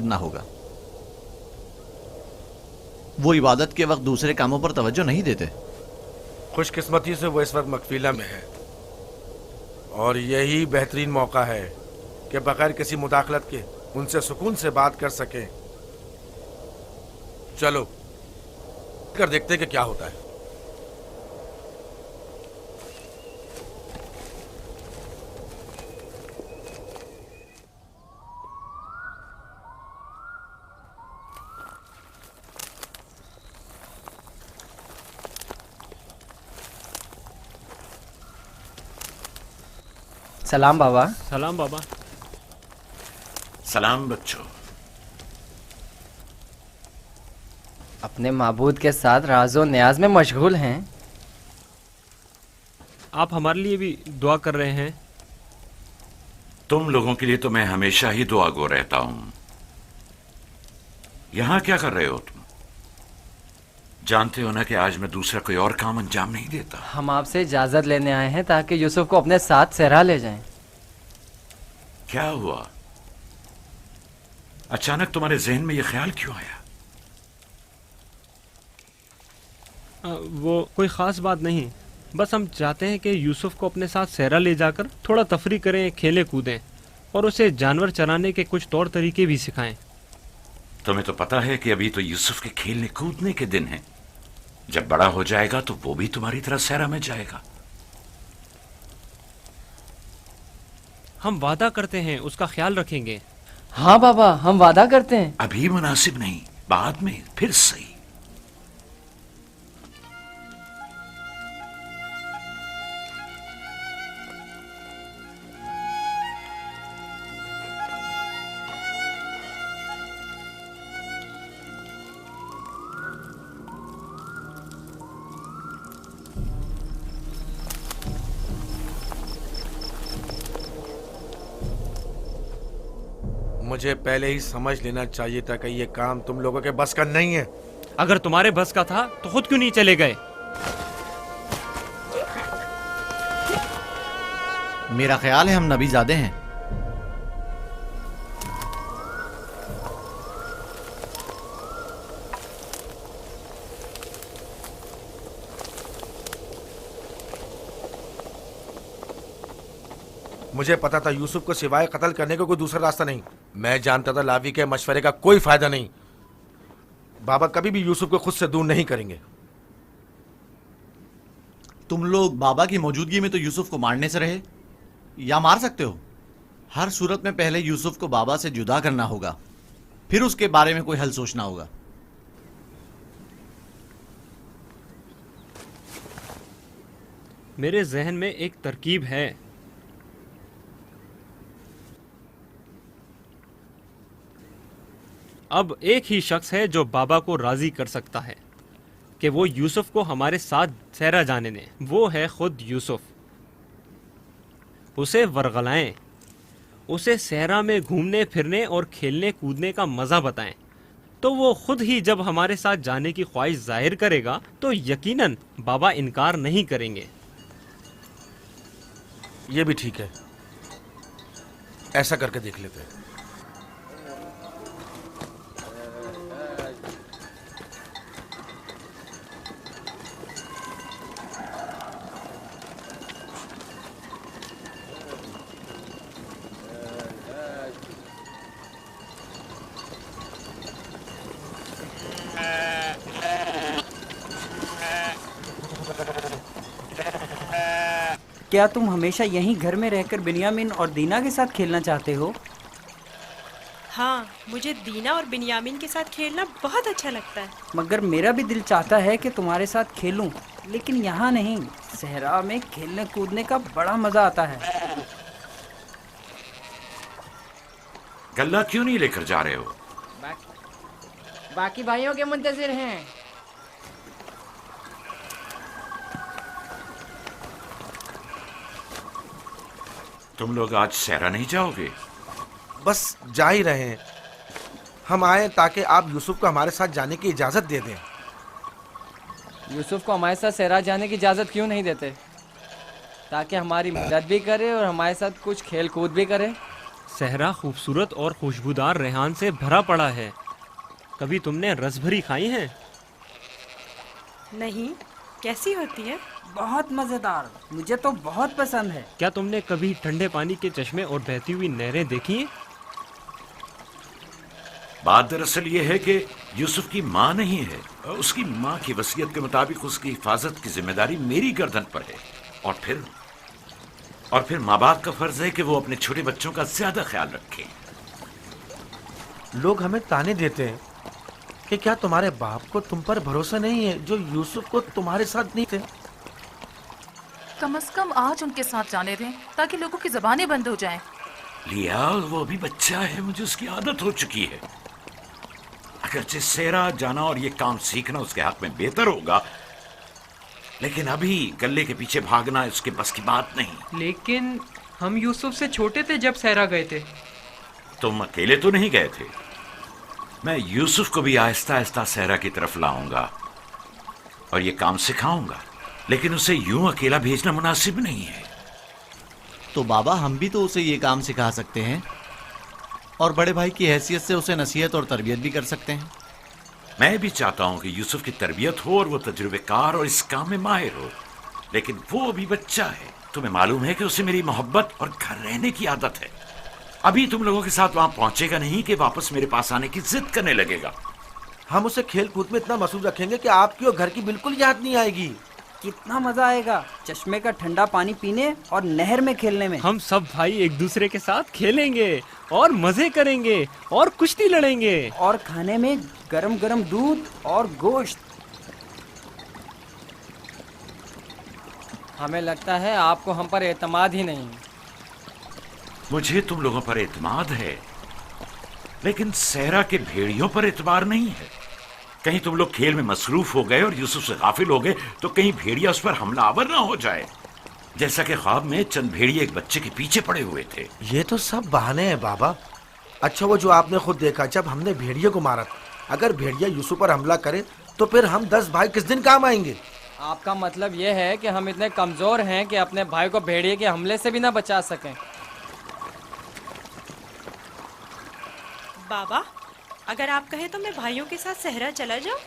करना होगा। वो इबादत के वक्त दूसरे कामों पर तवज्जो नहीं देते। खुशकिस्मती से वो इस वक्त मकफीला में है और यही बेहतरीन मौका है कि बगैर किसी मुदाखलत के उनसे सुकून से बात कर सकें। चलो कर देखते हैं कि क्या होता है। सलाम बाबा। सलाम बाबा। सलाम बच्चों। अपने माबूद के साथ राज़ो न्याज में मशगूल हैं। आप हमारे लिए भी दुआ कर रहे हैं। तुम लोगों के लिए तो मैं हमेशा ही दुआगो रहता हूं। यहां क्या कर रहे हो तुम? जानते हो ना कि आज मैं दूसरा कोई और काम अंजाम नहीं देता। हम आपसे इजाज़त लेने आए हैं ताकि यूसुफ को अपने साथ सहरा ले जाएं। क्या हुआ? अचानक तुम्हारे जहन में यह ख्याल क्यों आया? वो कोई ख़ास बात नहीं, बस हम चाहते हैं कि यूसुफ को अपने साथ सहरा ले जाकर थोड़ा तफरी करें, खेलें कूदें और उसे जानवर चराने के कुछ तौर तरीके भी सिखाएं। तुम्हें तो पता है कि अभी तो यूसुफ के खेलने कूदने के दिन हैं। जब बड़ा हो जाएगा तो वो भी तुम्हारी तरह सहरा में जाएगा। हम वादा करते हैं उसका ख्याल रखेंगे। हाँ बाबा, हम वादा करते हैं। अभी मुनासिब नहीं, बाद में फिर सही। मुझे पहले ही समझ लेना चाहिए था कि ये काम तुम लोगों के बस का नहीं है। अगर तुम्हारे बस का था तो खुद क्यों नहीं चले गए? मेरा ख्याल है हम नबीज़ादे हैं। मुझे पता था यूसुफ को सिवाय कत्ल करने का कोई दूसरा रास्ता नहीं। मैं जानता था लावी के मशवरे का कोई फायदा नहीं। बाबा कभी भी यूसुफ को खुद से दूर नहीं करेंगे। तुम लोग बाबा की मौजूदगी में तो यूसुफ को मारने से रहे या मार सकते हो। हर सूरत में पहले यूसुफ को बाबा से जुदा करना होगा, फिर उसके बारे में कोई हल सोचना होगा। मेरे जहन में एक तरकीब है। अब एक ही शख्स है जो बाबा को राजी कर सकता है कि वो यूसुफ को हमारे साथ सहरा जाने दें। वो है खुद यूसुफ। उसे वरगलाएं, उसे सहरा में घूमने फिरने और खेलने कूदने का मज़ा बताएं, तो वो खुद ही जब हमारे साथ जाने की ख्वाहिश जाहिर करेगा तो यकीनन बाबा इनकार नहीं करेंगे। ये भी ठीक है, ऐसा करके देख लेते हैं। क्या तुम हमेशा यहीं घर में रहकर बिन्यामिन और दीना के साथ खेलना चाहते हो? हाँ, मुझे दीना और बिन्यामिन के साथ खेलना बहुत अच्छा लगता है। मगर मेरा भी दिल चाहता है कि तुम्हारे साथ खेलूं, लेकिन यहाँ नहीं। सहरा में खेलने कूदने का बड़ा मजा आता है। गल्ला क्यों नहीं लेकर जा रहे हो? बाकी भाइयों के मुंतजिर हैं। तुम लोग आज सहरा नहीं जाओगे? बस जा ही रहे हैं। हम आए ताकि आप यूसुफ को हमारे साथ जाने की इजाज़त दे दें। यूसुफ को हमारे साथ सहरा जाने की इजाज़त क्यों नहीं देते? ताकि हमारी मदद भी करे और हमारे साथ कुछ खेल कूद भी करे। सहरा खूबसूरत और खुशबूदार रेहान से भरा पड़ा है। कभी तुमने रसभरी खाई हैं? नहीं, कैसी होती है? बहुत मजेदार, मुझे तो बहुत पसंद है। क्या तुमने कभी ठंडे पानी के चश्मे और बहती हुई नहरें देखी हैं? बात दरअसल ये है कि यूसुफ की माँ नहीं है। उसकी माँ की वसीयत के मुताबिक उसकी हिफाजत की जिम्मेदारी मेरी गर्दन पर है। और फिर माँ बाप का फर्ज है कि वो अपने छोटे बच्चों का ज्यादा ख्याल रखें। लोग हमें ताने देते हैं कि क्या तुम्हारे बाप को तुम पर भरोसा नहीं है, जो यूसुफ को तुम्हारे साथ नहीं थे। कम से कम आज उनके साथ जाने दें ताकि लोगों की जबानें बंद हो जाएं। लिया, वो अभी बच्चा है, मुझे उसकी आदत हो चुकी है। अगरचे सेरा जाना और ये काम सीखना उसके हक में बेहतर होगा, लेकिन अभी गले के पीछे भागना उसके बस की बात नहीं। लेकिन हम यूसुफ से छोटे थे जब सहरा गए थे। तुम अकेले तो नहीं गए थे। मैं यूसुफ को भी आहिस्ता आहिस्ता सहरा की तरफ लाऊंगा और ये काम सिखाऊंगा, लेकिन उसे यूं अकेला भेजना मुनासिब नहीं है। तो बाबा, हम भी तो उसे ये काम सिखा सकते हैं और बड़े भाई की हैसियत से उसे नसीहत और तरबियत भी कर सकते हैं। मैं भी चाहता हूं कि यूसुफ की तरबियत हो और वो तजुर्बेकार और इस काम में माहिर हो, लेकिन वो अभी बच्चा है। तुम्हें मालूम है कि उसे मेरी मोहब्बत और घर रहने की आदत है। अभी तुम लोगों के साथ वहां पहुंचेगा नहीं कि वापस मेरे पास आने की जिद करने लगेगा। हम उसे खेल कूद में इतना मसरूफ रखेंगे कि आपकी और घर की बिल्कुल याद नहीं आएगी। कितना मजा आएगा चश्मे का ठंडा पानी पीने और नहर में खेलने में। हम सब भाई एक दूसरे के साथ खेलेंगे और मजे करेंगे और कुश्ती लड़ेंगे और खाने में गरम गरम दूध और गोश्त। हमें लगता है आपको हम पर एतमाद ही नहीं। मुझे तुम लोगों पर एतमाद है, लेकिन सहरा के भेड़ियों पर एतबार नहीं है। कहीं तुम लोग खेल में मसरूफ हो गए और यूसुफ से गाफिल हो गए तो कहीं भेड़िया उस पर हमलावर ना हो जाए, जैसा कि ख्वाब में चंद भेड़िए एक बच्चे के पीछे पड़े हुए थे। ये तो सब बहाने हैं बाबा। अच्छा, वो जो आपने खुद देखा जब हमने भेड़िए को मारा था, अगर भेड़िया यूसुफ पर हमला करे तो फिर हम 10 भाई किस दिन काम आएंगे? आपका मतलब यह है कि हम इतने कमजोर हैं कि अपने भाई को भेड़िए के हमले से भी ना बचा सकें। बाबा, अगर आप कहें तो मैं भाइयों के साथ सहरा चला जाऊं?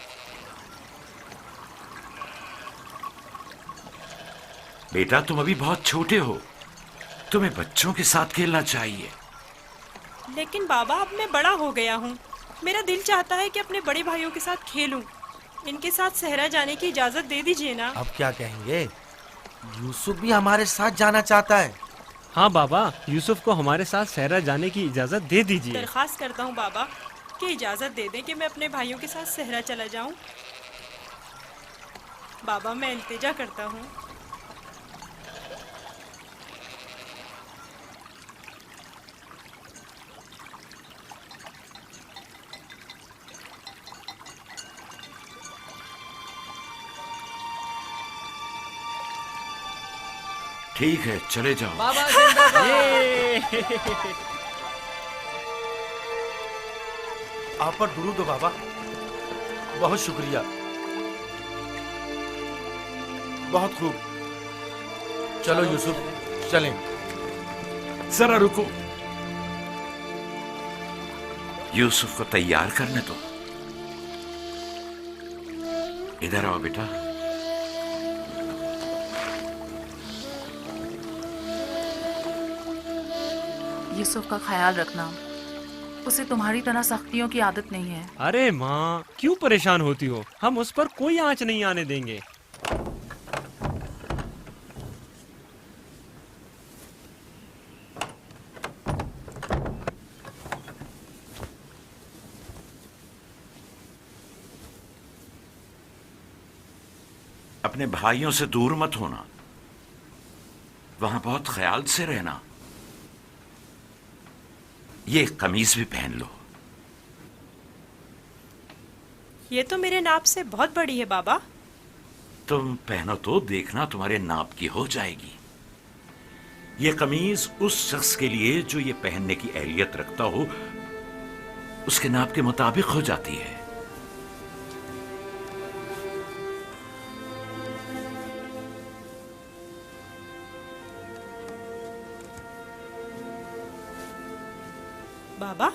बेटा, तुम अभी बहुत छोटे हो, तुम्हें बच्चों के साथ खेलना चाहिए। लेकिन बाबा, अब मैं बड़ा हो गया हूँ। मेरा दिल चाहता है कि अपने बड़े भाइयों के साथ खेलूं। इनके साथ सहरा जाने की इजाजत दे दीजिए ना। अब क्या कहेंगे? यूसुफ भी हमारे साथ जाना चाहता है। हाँ बाबा, यूसुफ को हमारे साथ सहरा जाने की इजाजत दे दीजिए। दरख्वास्त करता हूँ बाबा कि इजाजत दे दें कि मैं अपने भाइयों के साथ सहरा चला जाऊं। बाबा, मैं इल्तिजा करता हूँ। ठीक है, चले जाओ। बाबा जिंदाबाद। आप पर दुरूद हो बाबा, बहुत शुक्रिया। बहुत खूब, चलो यूसुफ चलें। जरा रुको, यूसुफ को तैयार करने दो। इधर आओ बेटा। यूसुफ का ख्याल रखना, उसे तुम्हारी तरह सख्तियों की आदत नहीं है। अरे माँ, क्यों परेशान होती हो? हम उस पर कोई आंच नहीं आने देंगे। अपने भाइयों से दूर मत होना, वहां बहुत ख्याल से रहना। ये कमीज भी पहन लो। ये तो मेरे नाप से बहुत बड़ी है बाबा। तुम पहनो तो देखना तुम्हारे नाप की हो जाएगी। ये कमीज उस शख्स के लिए जो ये पहनने की अहलियत रखता हो, उसके नाप के मुताबिक हो जाती है। बाबा,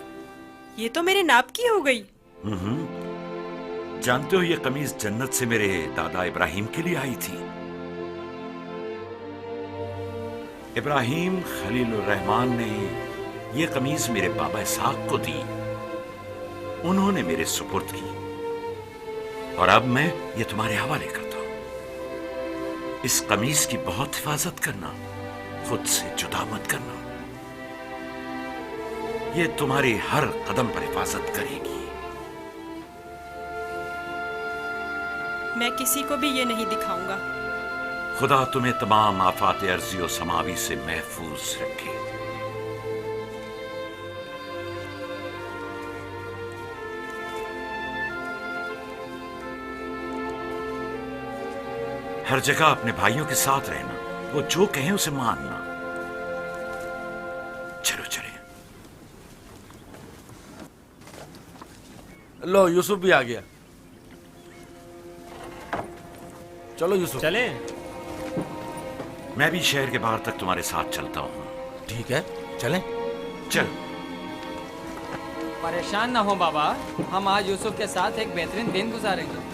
ये तो मेरे नाप की हो गई। जानते हो ये कमीज जन्नत से मेरे दादा इब्राहिम के लिए आई थी। इब्राहिम खलीलुर रहमान ने ये कमीज मेरे बाबा इसहाक को दी, उन्होंने मेरे सुपुर्द की, और अब मैं ये तुम्हारे हवाले करता हूं। इस कमीज की बहुत हिफाजत करना, खुद से जुदा मत करना, ये तुम्हारी हर कदम पर हिफाजत करेगी। मैं किसी को भी ये नहीं दिखाऊंगा। खुदा तुम्हें तमाम आफात अर्जी और समावी से महफूज रखे। हर जगह अपने भाइयों के साथ रहना, वो जो कहें उसे मानना। चलो चले। लो यूसुफ भी आ गया। चलो यूसुफ। चले। मैं भी शहर के बाहर तक तुम्हारे साथ चलता हूं। ठीक है, चलें। चल। परेशान ना हो बाबा, हम आज यूसुफ के साथ एक बेहतरीन दिन गुजारेंगे।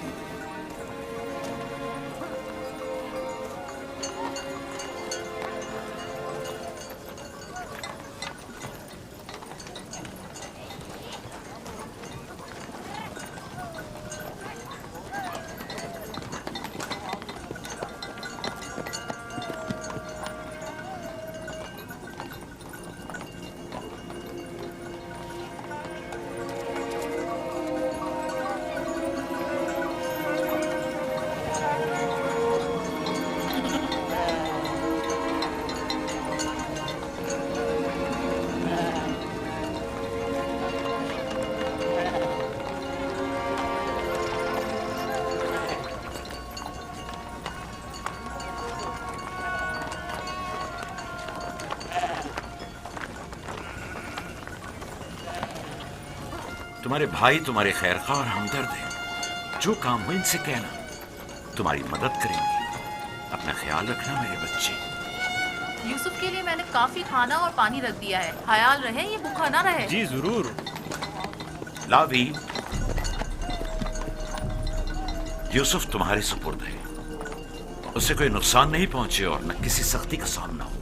तुम्हारे भाई तुम्हारे खैरखा और हमदर्द हैं। जो काम हो इनसे कहना, तुम्हारी मदद करेंगे। अपना ख्याल रखना मेरे बच्चे। यूसुफ के लिए मैंने काफी खाना और पानी रख दिया है, ख्याल रहे ये भूखा ना रहे। जी जरूर। लावी, यूसुफ तुम्हारे सुपुर्द है, उससे कोई नुकसान नहीं पहुंचे और न किसी सख्ती का सामना हो।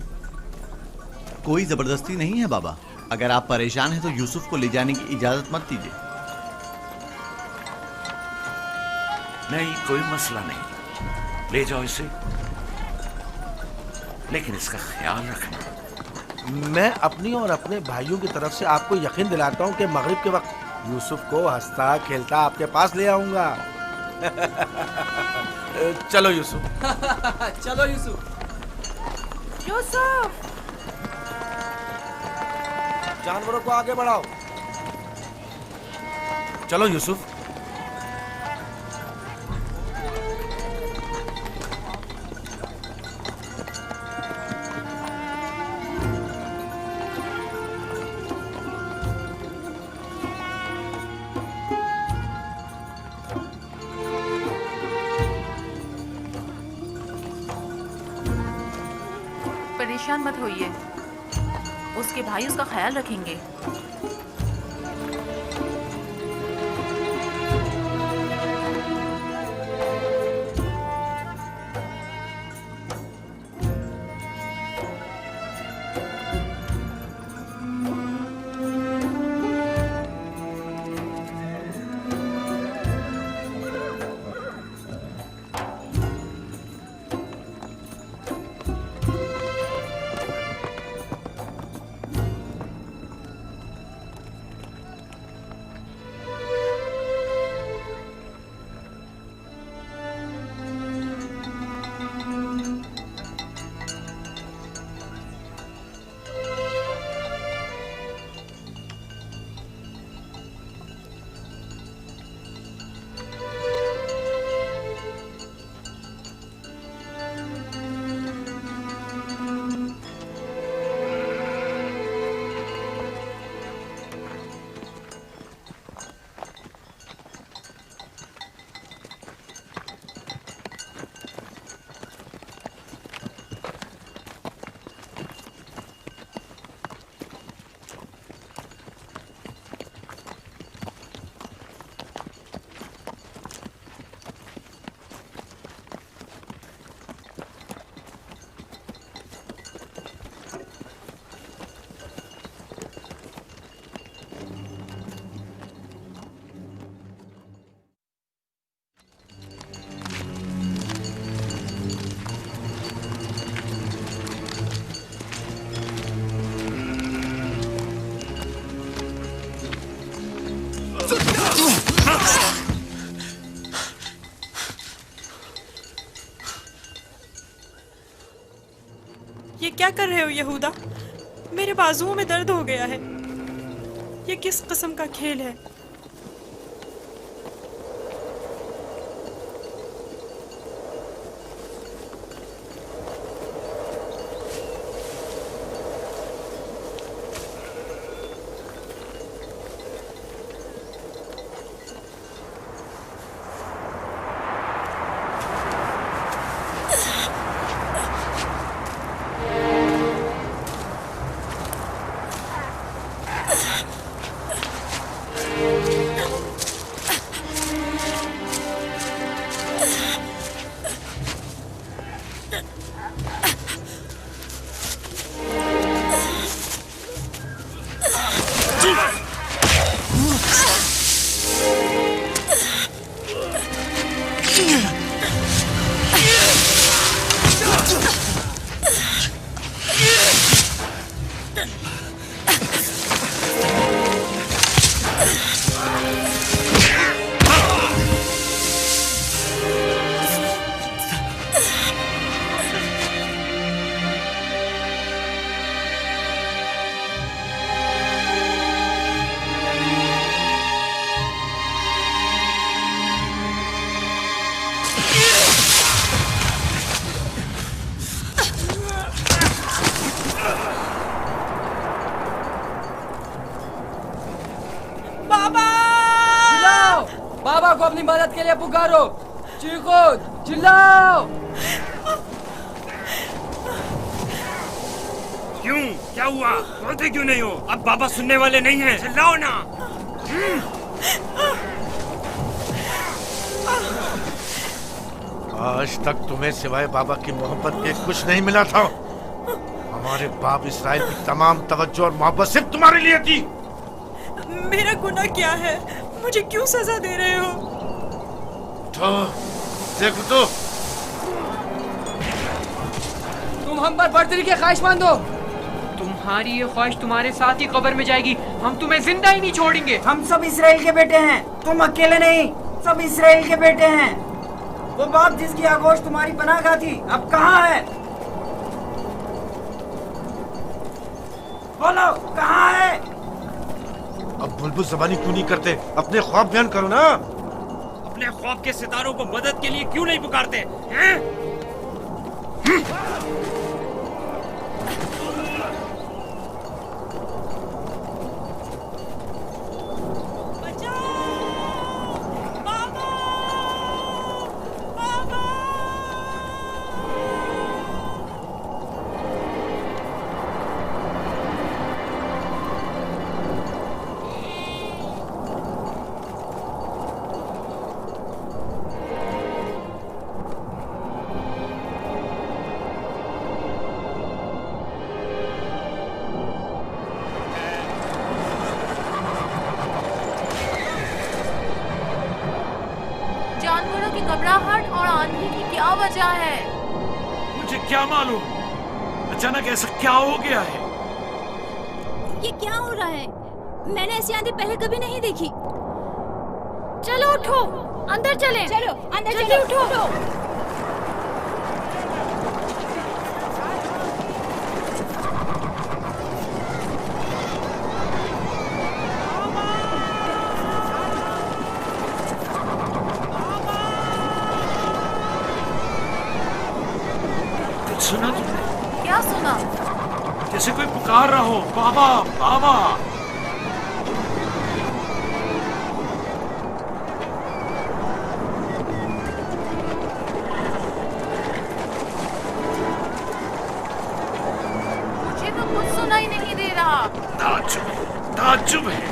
कोई जबरदस्ती नहीं है बाबा। अगर आप परेशान हैं तो यूसुफ को ले जाने की इजाजत मत दीजिए। नहीं, कोई मसला नहीं, ले जाओ इसे, लेकिन इसका ख्याल रखना। मैं अपनी और अपने भाइयों की तरफ से आपको यकीन दिलाता हूं कि मगरिब के वक्त यूसुफ को हंसता खेलता आपके पास ले आऊंगा। चलो यूसुफ। चलो यूसुफ। यूसुफ! जानवरों को आगे बढ़ाओ। चलो यूसुफ। परेशान मत होइए, उसके भाई उसका ख्याल रखेंगे। ये क्या कर रहे हो यहूदा? मेरे बाजुओं में दर्द हो गया है। ये किस किस्म का खेल है? चिल्लाओ! बाबा को अपनी मदद के लिए पुकारो। चीखो, चिल्लाओ! क्यों? क्या हुआ? बोलते क्यों नहीं हो? अब बाबा सुनने वाले नहीं हैं। चिल्लाओ ना। आज तक तुम्हें सिवाय बाबा की मोहब्बत के कुछ नहीं मिला था। हमारे बाप इसराइल की तमाम तवज्जो और मोहब्बत सिर्फ तुम्हारे लिए थी। मेरा गुनाह क्या है? मुझे क्यों सजा दे रहे हो? तो देखो तो तुम हम पर बर्तरी के ख्वाहिशमंद हो। तुम्हारी ये ख्वाहिश तुम्हारे साथ ही कब्र में जाएगी। हम तुम्हें जिंदा ही नहीं छोड़ेंगे। हम सब इसराइल के बेटे हैं, तुम अकेले नहीं, सब इसराइल के बेटे हैं। वो बाप जिसकी आगोश तुम्हारी पनाह थी, अब कहाँ है? बोलो, कहाँ है? अब बुलबुल ज़बानी क्यों नहीं करते? अपने ख्वाब बयान करो ना। अपने ख्वाब के सितारों को मदद के लिए क्यों नहीं पुकारते हैं? जानवरों की घबराहट और आंधी की क्या वजह है? मुझे क्या मालूम, अचानक ऐसा क्या हो गया है? ये क्या हो रहा है? मैंने ऐसी आंधी पहले कभी नहीं देखी। चलो उठो, अंदर चलें। चलो अंदर चलो, उठो। सुना तुमने? क्या सुना? जैसे कोई पुकार रहा हो, बाबा बाबा। मुझे तो कुछ सुना ही नहीं दे रहा। ताज्जुब है।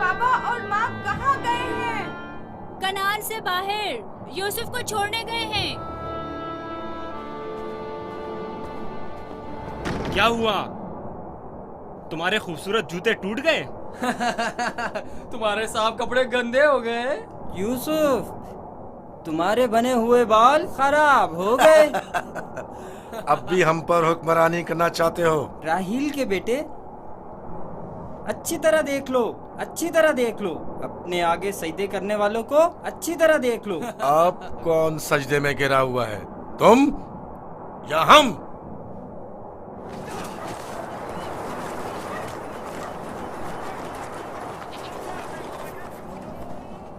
पापा और माँ कहाँ गए हैं? कनान से बाहर यूसुफ को छोड़ने गए हैं। क्या हुआ? तुम्हारे खूबसूरत जूते टूट गए? तुम्हारे साफ कपड़े गंदे हो गए। यूसुफ, तुम्हारे बने हुए बाल खराब हो गए। अब भी हम पर हुक्मरानी करना चाहते हो? राहील के बेटे, अच्छी तरह देख लो, अच्छी तरह देख लो। अपने आगे सजदे करने वालों को अच्छी तरह देख लो। अब कौन सजदे में गिरा हुआ है, तुम या हम?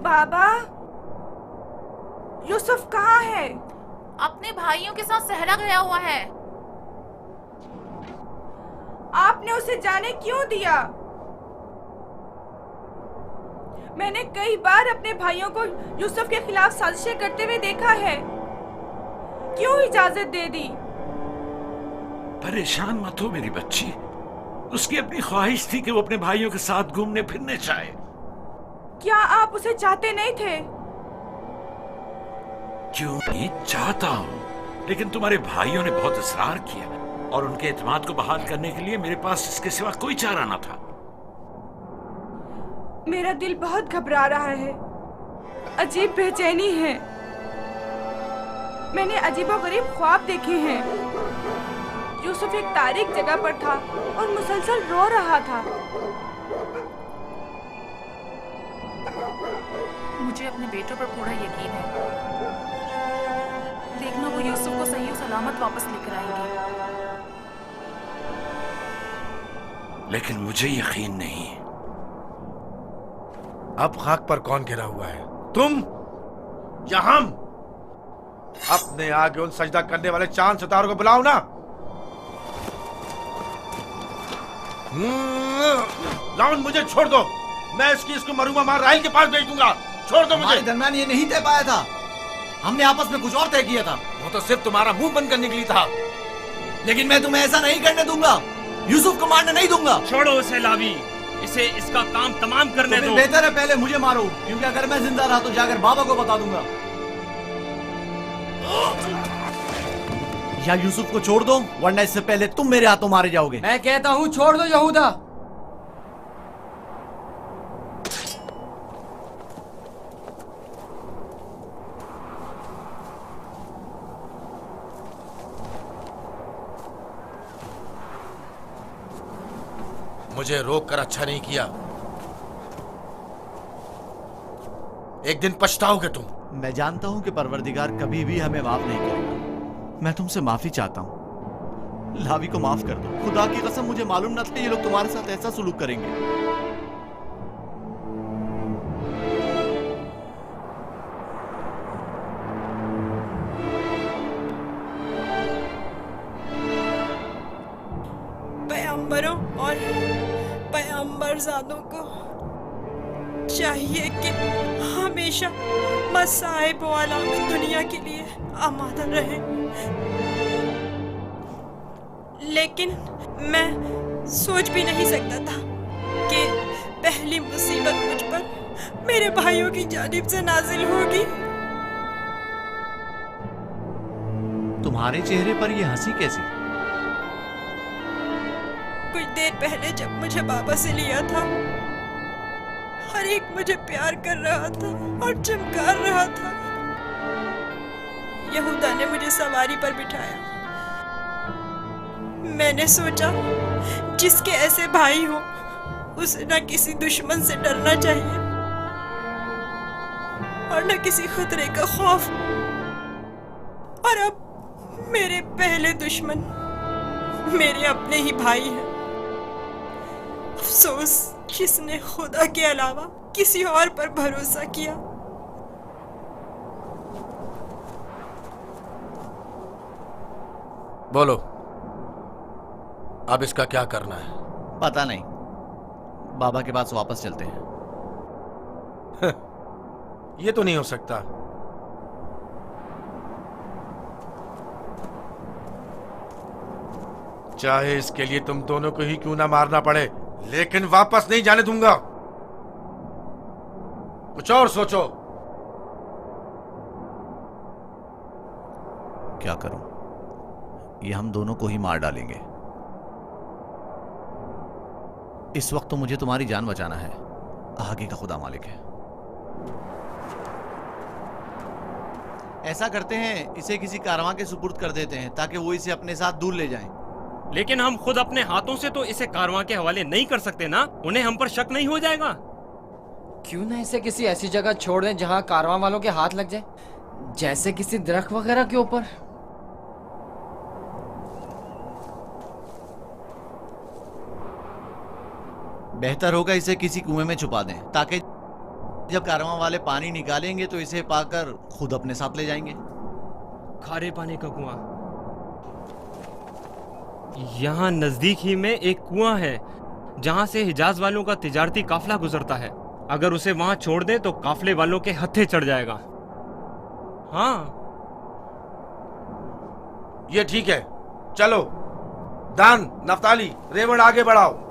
बाबा, यूसुफ कहाँ है? अपने भाइयों के साथ सहरा गया हुआ है। आपने उसे जाने क्यों दिया? मैंने कई बार अपने भाइयों को यूसुफ के खिलाफ साजिशें करते हुए देखा है। क्यों इजाजत दे दी? परेशान मत हो मेरी बच्ची, उसकी अपनी ख्वाहिश थी कि वो अपने भाइयों के साथ घूमने फिरने जाए। क्या आप उसे चाहते नहीं थे? क्यों नहीं चाहता हूँ, लेकिन तुम्हारे भाइयों ने बहुत इसरार किया और उनके एतमाद को बहाल करने के लिए मेरे पास इसके सिवा कोई चारा न था। मेरा दिल बहुत घबरा रहा है, अजीब बेचैनी है। मैंने अजीबोगरीब ख्वाब देखे हैं। यूसुफ एक तारीक जगह पर था और मुसलसल रो रहा था। मुझे अपने बेटों पर पूरा यकीन है। देखना, वो यूसुफ को सही और सलामत वापस लेकर आएंगे। लेकिन मुझे यकीन नहीं। अब खाक पर कौन गिरा हुआ है, तुम या हम? अपने आगे उन सजदा करने वाले चांद सितारों को बुलाओ ना। लाउन, मुझे छोड़ दो। मैं इसको मरूमा मार राहिल के पास भेज दूंगा। छोड़ दो मुझे। हमारे दरमियान ये नहीं तय पाया था, हमने आपस में कुछ और तय किया था। वो तो सिर्फ तुम्हारा मुंह बंद करने के लिए था। लेकिन मैं तुम्हें ऐसा नहीं करने दूंगा, यूसुफ को मारने नहीं दूंगा। छोड़ो उसे लावी, इसे इसका काम तमाम करने दो। बेहतर है पहले मुझे मारो, क्योंकि अगर मैं जिंदा रहा तो जाकर बाबा को बता दूंगा। या यूसुफ को छोड़ दो, वरना इससे पहले तुम मेरे हाथों मारे जाओगे। मैं कहता हूँ छोड़ दो यहूदा। मुझे रोक कर अच्छा नहीं किया। एक दिन पछताओगे तुम। मैं जानता हूं कि परवरदिगार कभी भी हमें माफ नहीं करेगा। मैं तुमसे माफी चाहता हूं, लावी को माफ कर दो। खुदा की कसम, मुझे मालूम न था ये लोग तुम्हारे साथ ऐसा सुलूक करेंगे। पैगंबरों और पैगंबरजादों को चाहिए कि हमेशा मसाइब वाला में दुनिया के लिए आमादा रहे। लेकिन मैं सोच भी नहीं सकता था कि पहली मुसीबत मुझ पर मेरे भाइयों की जानिब से नाजिल होगी। तुम्हारे चेहरे पर ये हंसी कैसी? कुछ देर पहले जब मुझे बाबा से लिया था, हर एक मुझे प्यार कर रहा था और चमकार रहा था। यहूदा ने मुझे सवारी पर बिठाया। मैंने सोचा, जिसके ऐसे भाई हो उसे न किसी दुश्मन से डरना चाहिए और न किसी खतरे का खौफ। और अब मेरे पहले दुश्मन मेरे अपने ही भाई हैं। अफसोस जिसने खुदा के अलावा किसी और पर भरोसा किया। बोलो, अब इसका क्या करना है? पता नहीं, बाबा के पास वापस चलते हैं। ये तो नहीं हो सकता। चाहे इसके लिए तुम दोनों को ही क्यों ना मारना पड़े, लेकिन वापस नहीं जाने दूंगा। कुछ और सोचो। क्या करूं? ये हम दोनों को ही मार डालेंगे। इस वक्त तो मुझे तुम्हारी जान बचाना है, आगे का खुदा मालिक है। ऐसा करते हैं, इसे किसी कारवां के सुपुर्द कर देते हैं ताकि वो इसे अपने साथ दूर ले जाएं। लेकिन हम खुद अपने हाथों से तो इसे कारवां के हवाले नहीं कर सकते ना, उन्हें हम पर शक नहीं हो जाएगा? क्यों ना इसे किसी ऐसी जगह छोड़ दें जहाँ कारवां वालों के हाथ लग जाए, जैसे किसी दरख्त वगैरह के ऊपर। बेहतर होगा इसे किसी कुएं में छुपा दें ताकि जब कारवां वाले पानी निकालेंगे तो इसे पाकर खुद अपने साथ ले जाएंगे। खारे पानी का कुआं। यहाँ नजदीक ही में एक कुआं है जहाँ से हिजाज वालों का तिजारती काफला गुजरता है। अगर उसे वहां छोड़ दें तो काफले वालों के हत्थे चढ़ जाएगा। हाँ, ये ठीक है, चलो। दान, नफ्ताली, रेवण आगे बढ़ाओ।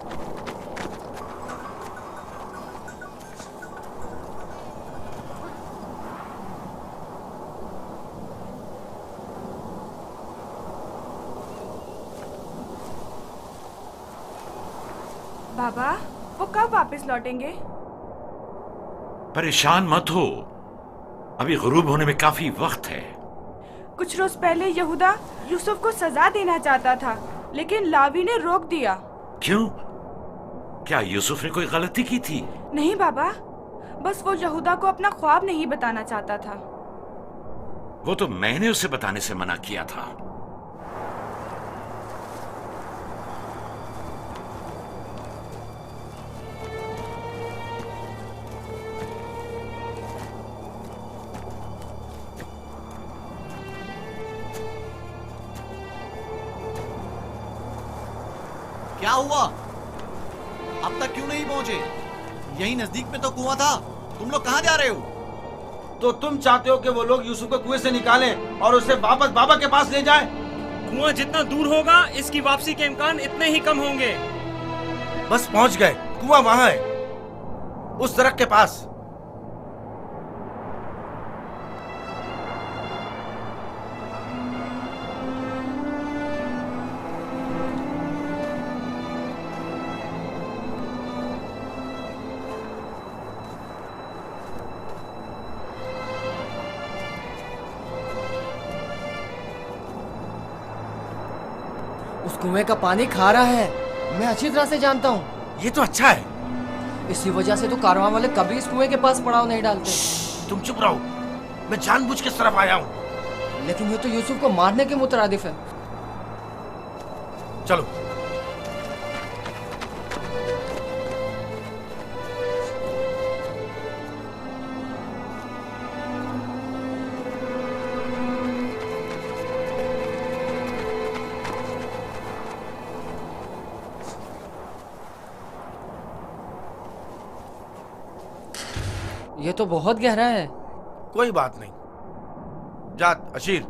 बाबा, वो कब वापस लौटेंगे? परेशान मत हो, अभी गुरूब होने में काफी वक्त है। कुछ रोज पहले यहूदा यूसुफ को सजा देना चाहता था, लेकिन लावी ने रोक दिया। क्यों? क्या यूसुफ ने कोई गलती की थी? नहीं बाबा, बस वो यहूदा को अपना ख्वाब नहीं बताना चाहता था। वो तो मैंने उसे बताने से मना किया था। क्या हुआ? अब तक क्यों नहीं पहुंचे? यही नजदीक में तो कुआं था। तुम लोग कहां जा रहे हो? तो तुम चाहते हो कि वो लोग यूसुफ को कुएं से निकालें और उसे वापस बाबा के पास ले जाएं? कुआं जितना दूर होगा इसकी वापसी के इम्कान इतने ही कम होंगे। बस पहुंच गए, कुआं वहां है, उस दरख्त के पास। उस कुएं का पानी खारा है, मैं अच्छी तरह से जानता हूँ। ये तो अच्छा है। इसी वजह से तो कारवां वाले कभी इस कुएं के पास पड़ाव नहीं डालते। तुम चुप रहो, मैं जानबूझ के इस तरफ आया हूँ। लेकिन ये तो यूसुफ को मारने के मुतरादिफ है। चलो। ये तो बहुत गहरा है। कोई बात नहीं। जा अशीर,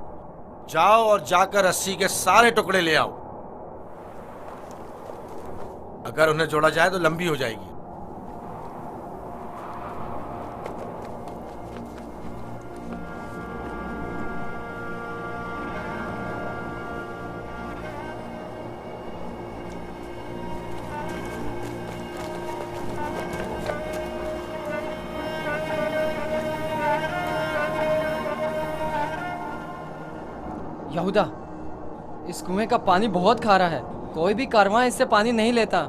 जाओ और जाकर रस्सी के सारे टुकड़े ले आओ। अगर उन्हें जोड़ा जाए तो लंबी हो जाएगी। यहूदा, इस कुएं का पानी बहुत खारा है, कोई भी कारवां इससे पानी नहीं लेता।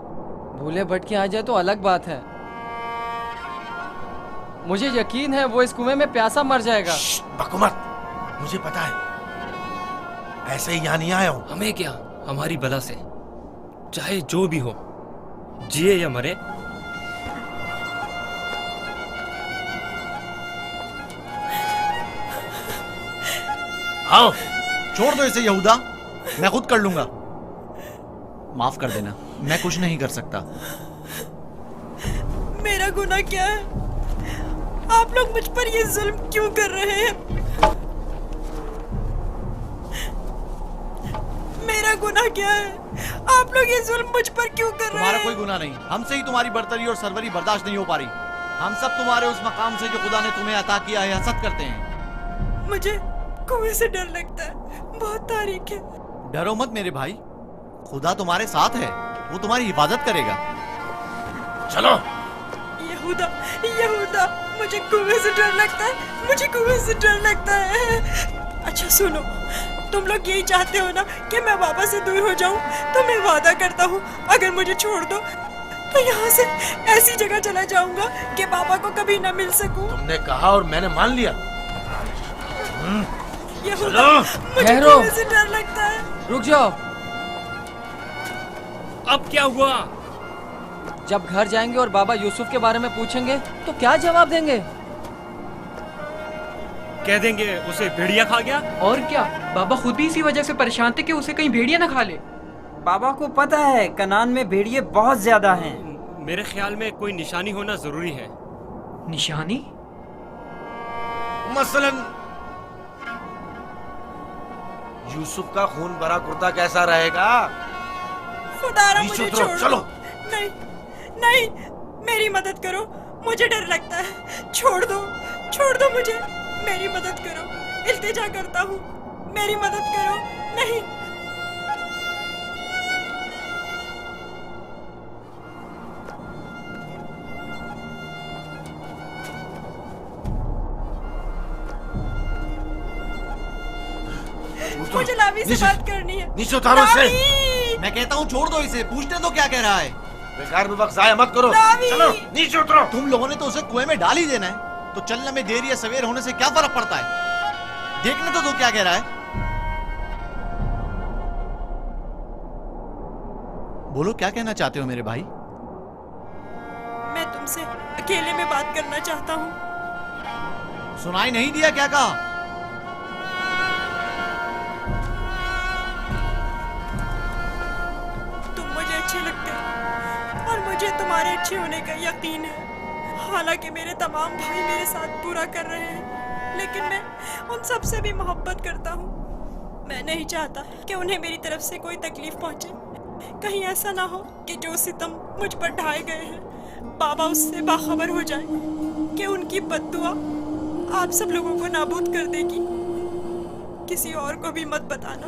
भूले भटके आ जाए तो अलग बात है। मुझे यकीन है वो इस कुएं में प्यासा मर जाएगा। बकुमत, मुझे पता है, ऐसे ही यहाँ नहीं आया हूँ। हमें क्या, हमारी बला से चाहे जो भी हो, जिए या मरे, आओ। छोड़ दो इसे यहूदा, मैं खुद कर लूंगा। माफ कर देना, मैं कुछ नहीं कर सकता। मेरा गुनाह क्या है? आप लोग मुझ पर ये जुल्म क्यों कर रहे हैं? मेरा गुनाह क्या है? आप लोग ये जुल्म मुझ पर क्यों कर रहे हैं? तुम्हारा कोई गुनाह नहीं, हमसे ही तुम्हारी बर्तरी और सरवरी बर्दाश्त नहीं हो पा रही। हम सब तुम्हारे उस मकाम से जो खुदा ने तुम्हें अता किया है हसद करते हैं। मुझे कुएं से डर लगता है, बहुत तारीख है। डरो मत मेरे भाई, खुदा तुम्हारे साथ है, वो तुम्हारी हिफाजत करेगा। चलो। यहूदा, यहूदा, मुझे कुएं से डर लगता है, मुझे कुएं से डर लगता है। अच्छा सुनो, तुम लोग यही चाहते हो ना कि मैं बाबा से दूर हो जाऊं, तो मैं वादा करता हूँ अगर मुझे छोड़ दो तो यहाँ से ऐसी जगह चला जाऊंगा कि बाबा को कभी न मिल सकूं। तुमने कहा और मैंने मान लिया। यहूदा, मुझे ठहरो। कुएं से डर लगता है। रुक जाओ। अब क्या हुआ? जब घर जाएंगे और बाबा यूसुफ के बारे में पूछेंगे तो क्या जवाब देंगे? कह देंगे उसे भेड़िया खा गया। और क्या, बाबा खुद भी इसी वजह से परेशान थे कि उसे कहीं भेड़िया ना खा ले। बाबा को पता है कनान में भेड़िए बहुत ज्यादा हैं। मेरे ख्याल में कोई निशानी होना जरूरी है। निशानी? मसलन यूसुफ का खून भरा कुर्ता कैसा रहेगा? खुदारा नीचे मुझे उतरो, छोड़ चलो। दो। नहीं, नहीं, मेरी मदद करो, मुझे डर लगता है। छोड़ दो मुझे, मेरी मदद करो, इल्तिजा करता हूँ, मेरी मदद करो। नहीं। मुझे लावी से बात करनी है। नीचे उतारो इसे। लावी! मैं कहता हूँ छोड़ दो इसे, पूछने दो क्या कह रहा है। बेकार में वक्त जाया मत करो। लावी! चलो नीचे उतरो। तुम लोगों ने तो उसे कुएं में डाल ही देना है, तो चलने में देर या सवेर होने से क्या फर्क पड़ता है? देखने तो दो क्या कह रहा है। बोलो क्या कहना चाहते हो मेरे भाई? मैं तुमसे अकेले में बात करना चाहता हूँ। सुनाई नहीं दिया क्या कहा? तुम मुझे अच्छे लगते हो और मुझे तुम्हारे अच्छे होने का यकीन है। हालांकि मेरे तमाम भाई मेरे साथ पूरा कर रहे हैं, लेकिन मैं उन सब से भी मोहब्बत करता हूँ। मैं नहीं चाहता कि उन्हें मेरी तरफ से कोई तकलीफ पहुँचे। कहीं ऐसा ना हो कि जो सितम मुझ पर ढाए गए हैं बाबा उससे बाखबर हो जाए कि उनकी बद्दुआ आप सब लोगों को नाबूद कर देगी। किसी और को भी मत बताना,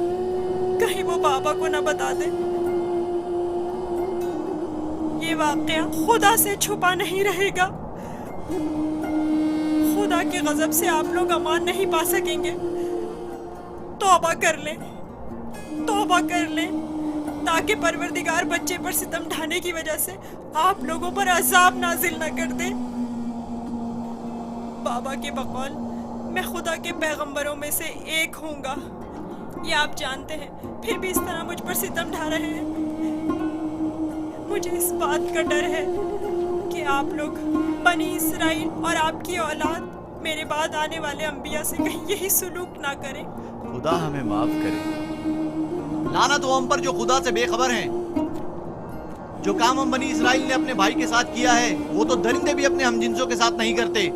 कहीं वो बाबा को ना बता दे। ये वाकया खुदा से छुपा नहीं रहेगा। खुदा के गजब से आप लोग अमान नहीं पा सकेंगे। तौबा कर ले ताकि परवरदिगार बच्चे पर सितम ढाने की वजह से आप लोगों पर अजाब नाजिल न कर दे। बाबा के बकौल मैं खुदा के पैगंबरों में से एक हूँगा, ये आप जानते हैं, फिर भी इस तरह मुझ पर सितम ढा रहे हैं। मुझे इस बात का डर है कि आप लोग बनी इसराइल और आपकी औलाद मेरे बाद आने वाले अंबिया से कहीं यही सुलूक ना करें। खुदा हमें माफ करे। लानत हो हम पर जो खुदा से बेखबर हैं। जो काम हम बनी इसराइल ने अपने भाई के साथ किया है वो तो दरिंदे भी अपने हमजिंसों के साथ नहीं करते।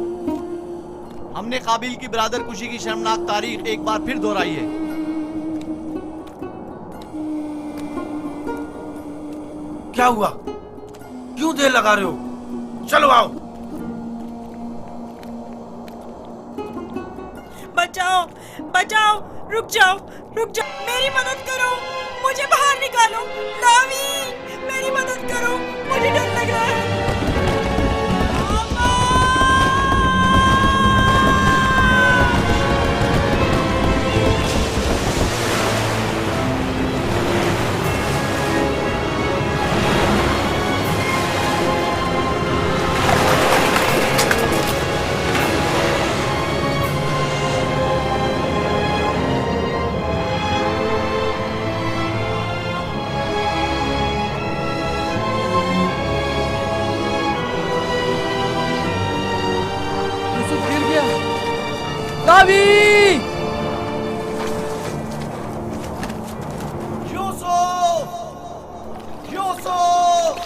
हमने काबिल की बरादर कुशी की शर्मनाक तारीख एक बार फिर दोहराई है। क्या हुआ? क्यों देर लगा रहे हो? चलो आओ। बचाओ, रुक जाओ, मेरी मदद करो, मुझे बाहर निकालो। लावी, मेरी मदद करो, मुझे डर लग रहा है। लावी! यूसुफ! यूसुफ!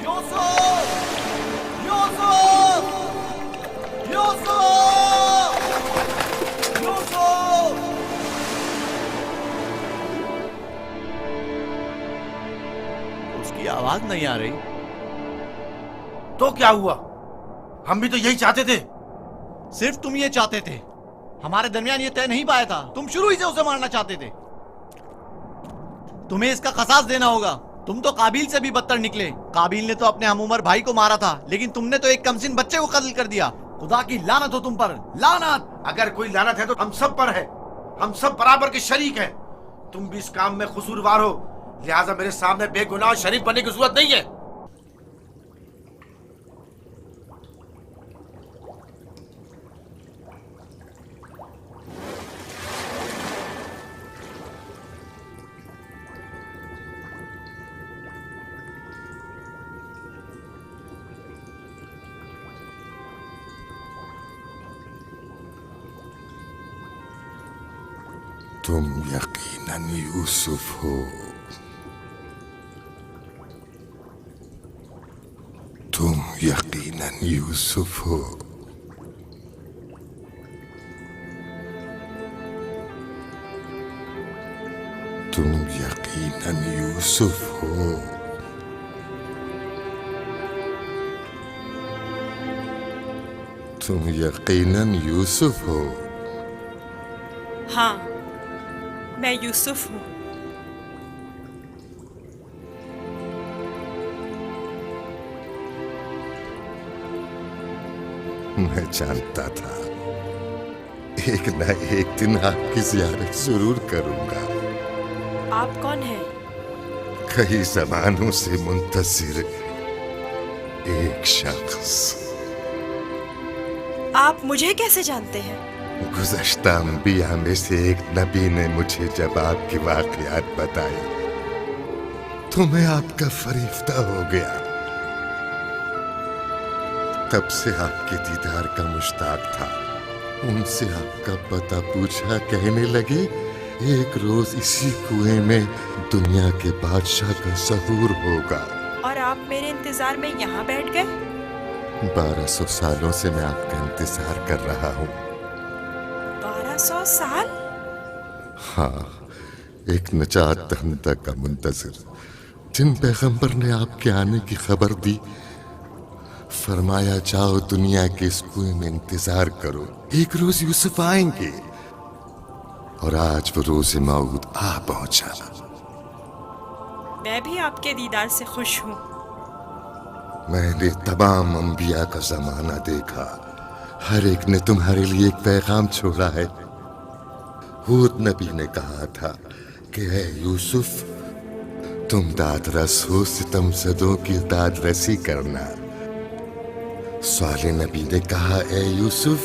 यूसुफ! यूसुफ! यूसुफ! यूसुफ! उसकी आवाज नहीं आ रही। तो क्या हुआ? हम भी तो यही चाहते थे। सिर्फ तुम ये चाहते थे, हमारे दरमियान ये तय नहीं पाया था। तुम शुरू ही से उसे मारना चाहते थे। तुम्हें इसका कसास देना होगा। तुम तो काबिल से भी बदतर निकले। काबिल ने तो अपने हमउम्र भाई को मारा था, लेकिन तुमने तो एक कमसिन बच्चे को कत्ल कर दिया। खुदा की लानत हो तुम पर, लानत। अगर कोई लानत है तो हम सब पर है। हम सब बराबर के शरीक हैं। तुम भी इस काम में कसूरवार हो, लिहाजा मेरे सामने बेगुनाह शरीफ बनने की जरूरत नहीं है। तुम यकीनन यूसुफ हो। तुम यकीनन यूसुफ हो। तुम यकीनन यूसुफ हो। तुम यकीनन यूसुफ हो। हाँ, मैं यूसुफ हूँ। मैं जानता था एक न एक दिन आपकी ज़ियारत जरूर करूंगा। आप कौन हैं? कई ज़मानों से मुंतज़िर एक शख्स। आप मुझे कैसे जानते हैं? गुज़श्ता अंबिया में से एक नबी ने मुझे जब आपके वाक़यात बताए तो मैं आपका फरिश्ता हो गया। तब से आपके दीदार का मुश्ताक था। उनसे आपका पता पूछा, कहने लगे एक रोज इसी कुएं में दुनिया के बादशाह का ज़हूर होगा। और आप मेरे इंतजार में यहाँ बैठ गए? 1200 सालों से मैं आपका इंतजार कर रहा हूँ। 1200 साल? हाँ, एक नजात दहिंदा का मुंतज़िर, जिन पैगंबर ने आपके आने की खबर दी, फरमाया जाओ दुनिया के इस कुएं में इंतजार करो, एक रोज यूसुफ आएंगे। और आज वो रोज़ मौद आ पहुंचा। मैं भी आपके दीदार से खुश हूँ। मैंने तमाम अंबिया का जमाना देखा, हर एक ने तुम्हारे लिए एक पैगाम छोड़ा है। हूद नबी ने कहा था कि है यूसुफ, तुम दादरस हो, सितमज़दों की दादरसी करना। साले नबी ने कहा, ए यूसुफ,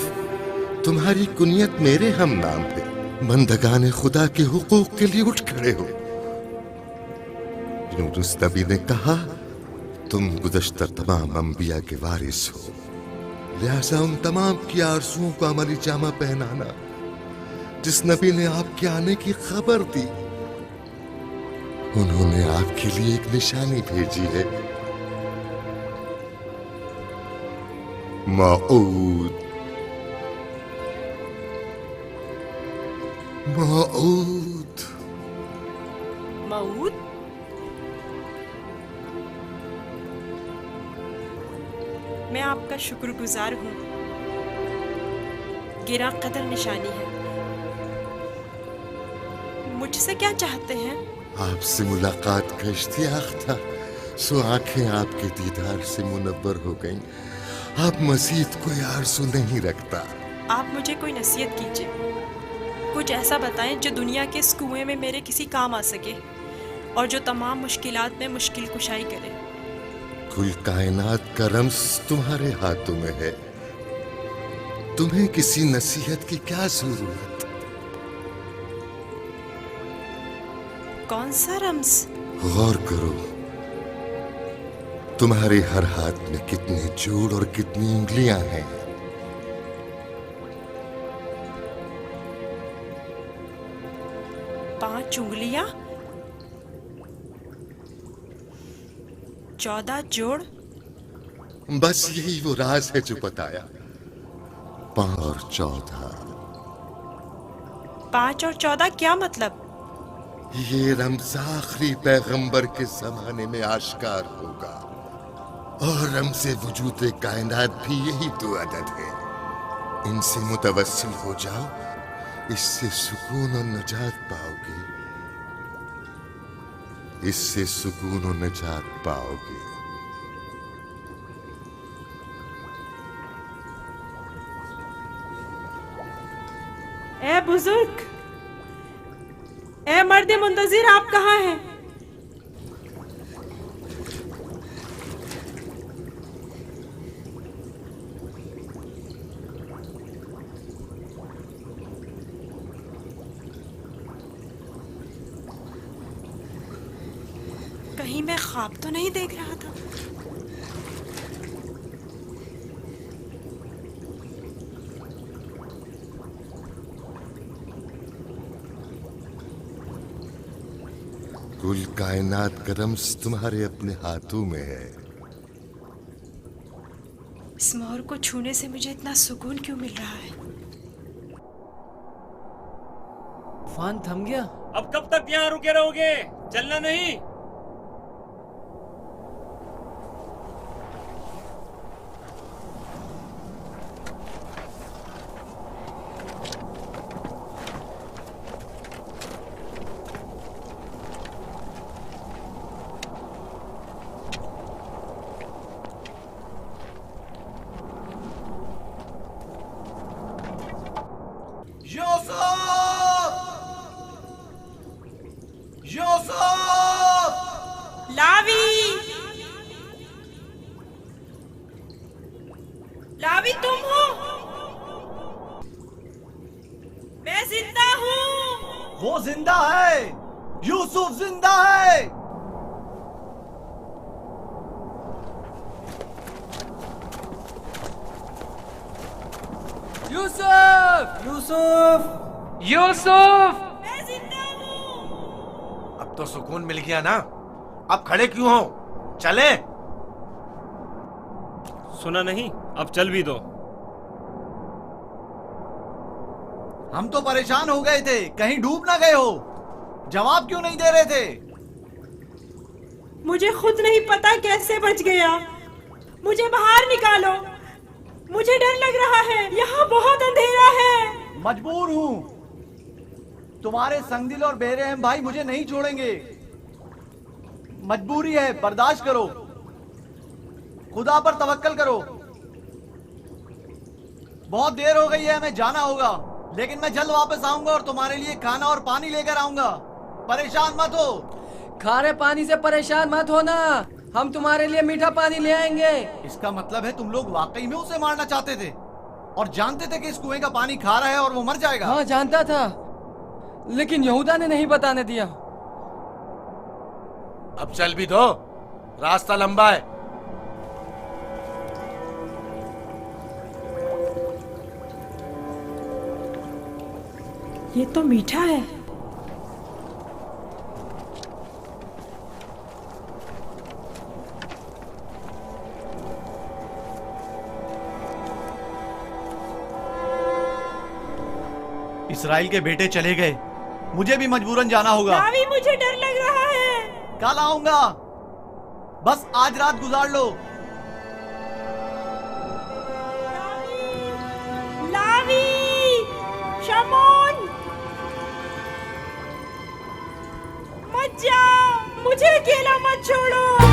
तुम्हारी कुनियत मेरे हम नाम पे, बंदगाने खुदा के हुकूक के लिए उठ खड़े हो। यूनुस नबी ने कहा, तुम गुज़श्ता तमाम अंबिया के वारिस हो, लिहाजा उन तमाम की आरज़ुओं को अमली जामा पहनाना। जिस नबी ने आपके आने की खबर दी, उन्होंने आपके लिए एक निशानी भेजी है, मऊद। मऊद। मऊद? मैं आपका शुक्रगुजार हूँ। गिरा कदर निशानी है। मुझसे क्या चाहते हैं? आपसे मुलाकात का इश्तियाक था, सो आंखें आपके दीदार से मुनव्वर हो गईं। आप मज़ीद कोई आरज़ू नहीं रखता। आप मुझे कोई नसीहत कीजिए, कुछ ऐसा बताएं जो दुनिया के इस कुएं में मेरे किसी काम आ सके और जो तमाम मुश्किलात में मुश्किल कुशाई करे। कुल कायनात का रम्स तुम्हारे हाथों में है, तुम्हें किसी नसीहत की क्या जरूरत? कौन सा रम्स? गौर करो, तुम्हारे हर हाथ में कितने जोड़ और कितनी उंगलियां हैं। पांच उंगलियां, 14 जोड़। बस यही वो राज है जो बताया। 5 और 14। 5 और 14 क्या मतलब? ये रम्ज़ आखिरी पैगंबर के जमाने में आश्कार होगा। और रमज़े वजूद कायनात भी यही तो अदद है। इनसे मुतवस्सिल हो जाओ, इससे सुकून और नजात पाओगे, इससे सुकून और नजात पाओगे। ए बुजुर्ग, ए मर्द मुंतजिर, आप कहाँ हैं? कहीं मैं ख्वाब तो नहीं देख रहा था? कुल कायनात का रम्ज़ तुम्हारे अपने हाथों में है। इस मोर को छूने से मुझे इतना सुकून क्यों मिल रहा है? तूफान थम गया। अब कब तक यहाँ रुके रहोगे? चलना नहीं? लावी, तुम हो? मैं जिंदा हूँ। वो जिंदा है, यूसुफ जिंदा है। यूसुफ! यूसुफ! यूसुफ! मैं जिंदा हूँ। अब तो सुकून मिल गया ना? अब खड़े क्यों हो? चले। सुना नहीं? अब चल भी दो। हम तो परेशान हो गए थे, कहीं डूब ना गए हो। जवाब क्यों नहीं दे रहे थे? मुझे खुद नहीं पता कैसे बच गया। मुझे बाहर निकालो, मुझे डर लग रहा है, यहाँ बहुत अंधेरा है। मजबूर हूँ, तुम्हारे संगदिल और बेरहम भाई मुझे नहीं छोड़ेंगे। मजबूरी है, बर्दाश्त करो, खुदा पर तवक्कल करो। बहुत देर हो गई है, हमें जाना होगा, लेकिन मैं जल्द वापस आऊंगा और तुम्हारे लिए खाना और पानी लेकर आऊंगा। परेशान मत हो। खारे पानी से परेशान मत होना, हम तुम्हारे लिए मीठा पानी ले आएंगे। इसका मतलब है तुम लोग वाकई में उसे मारना चाहते थे और जानते थे कि इस कुएं का पानी खारा है और वो मर जाएगा। हाँ, जानता था, लेकिन यहूदा ने नहीं बताने दिया। अब चल भी दो, रास्ता लंबा है। ये तो मीठा है। इस्राइल के बेटे चले गए, मुझे भी मजबूरन जाना होगा। लावी, मुझे डर लग रहा है। कल आऊंगा, बस आज रात गुजार लो। लावी, शमोन, मत जाओ, मुझे अकेला मत छोड़ो।